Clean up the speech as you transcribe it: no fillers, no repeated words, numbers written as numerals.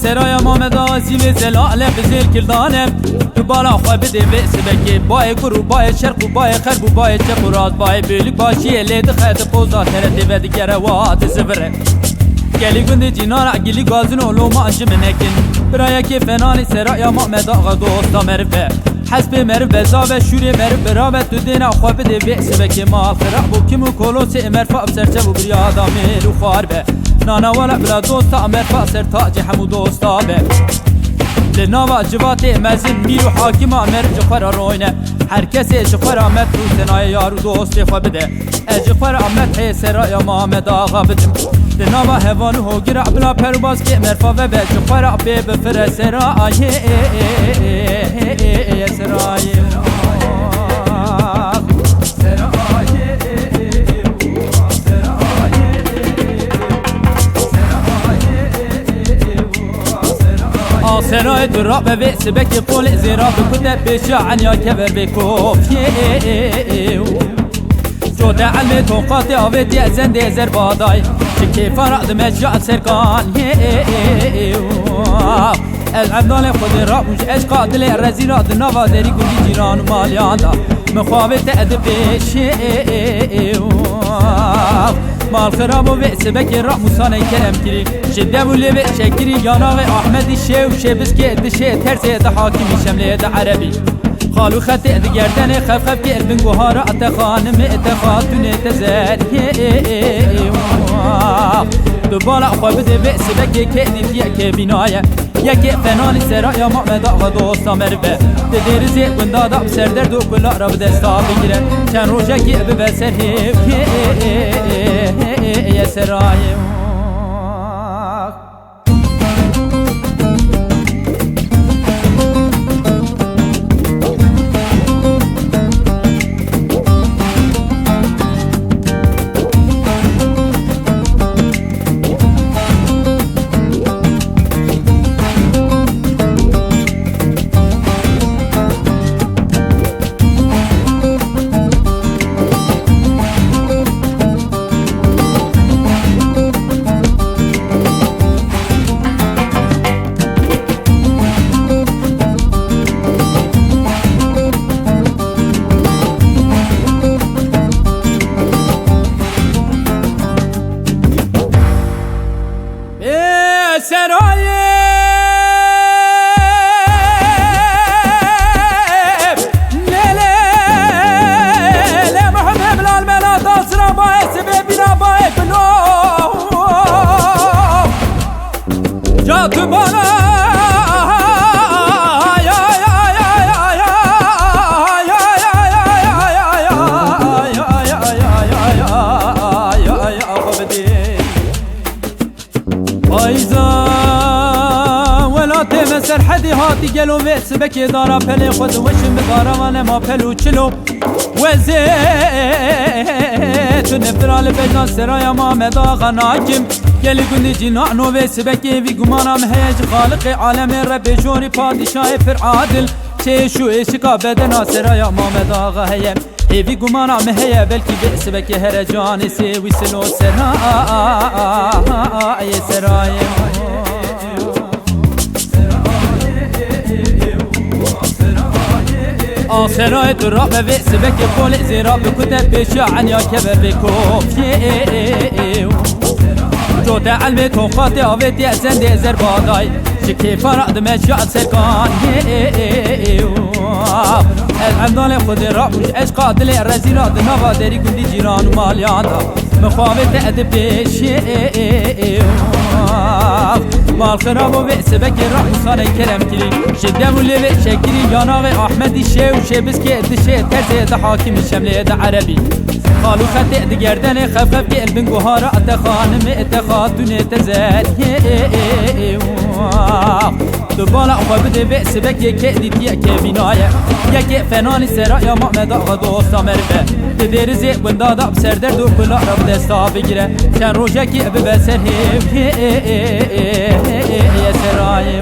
سرايا محمد آسيب زلالة بزيل كردانم دبالا خواه بده بسبكي باي قرو باي شرق باي خرب باي چپرات باي بيلك باشي ليد خيط پوزا ترد ود گروات سفره گلی گند جنارع گلی گازنو لو ما انج منكن برايا كي فناني سرايا محمد آغا دوستا مرفه حسب مرفه زاوه شوري مرفه رابط تو دينا خواه بده بسبكي مال خراب و كمو كولوس مرفه بسرچه و بريادا ميلو خاربه نانا ولا بلا دوستا مرفا سر تاج حمو دوستا به لناوا جوات مزن میرو حاکم امر جفر روینه هر کسی جفر امر تو سنای یارو دوست خو بده جفر امر سرای محمد آقا بدم لناوا هوانو هو گرا بلا پرواز که مرفا و به جفر به بفر سرای سرای سراي دراب بيس بك فول زيراب كنت بيش عن يا كبر بكوف جود علمي توقاتي اويدي زند زر باداي كيف فرض مجال سركان العبدال خود راب مش ايش قاتل الرزيرات نوادري كل جيران ماليانا مخاوت ادب بيش مال خراب و بئس بکی را موسانه کرم کری جده و لبه شکری یاناغ احمدی شه و شبس که ادشه ترسه ده حاکمی شمله ده عربی خالو خط اد گردن خف خف که اربن گوهارا اتخانم اتخاتون اتزر دوبالا خواه بده بئس بکی که دیتیه که بینایه یکی فنانی سرایا محمد آقا دوستا مربه ده دیرزی گندادا بسر درد و کلا را بدستا بگیره چند روشه که ببسر هیف که سرای سر حدی هاتی گلو ویس بکی دارا پلی خود وشم بدارا وانا ما پلو چلو وزی تو نفترال بیجان سرایا محمد آقا ناکم گلی گندی جنانو ویس بکی وی گمانم هیج خالق عالم رب جوری پادشاه پر عادل چشو اشکا بدنا سرایا محمد آقا هیم ایوی گمانم هیا بلکی بیس بکی هر جانی سی وی سلو سرایا سراي دراب بئس بك فول زيراب كتب بيش عن يا كبر بكوف جود علمي توقاتي اويدي زند زر باداي شكي فرض مجال سركان العبدال خود راب مش ايش قاتل الرزيرات نوادري كندي جيران ماليانا مخاوت ادب بيش مال خراب و سبک رحمسان کرم کری شدم و لیوه شکری یاناغ احمدی شه و شه بسکه دشه ترزه ده حاکم شمله ده عربی خالو خده ده گردن خف خف قلبن گوهارا ات خانم ات خاتون تزر تو بالا خواه بده به سبک یکی دیتی که بینایه یکی فنانی سرا یا محمد آقا دوستا مربه ده درزه وندادا بسردر دو کلا را بدستا بگیره چند روژه که ببسر هیو یه سرای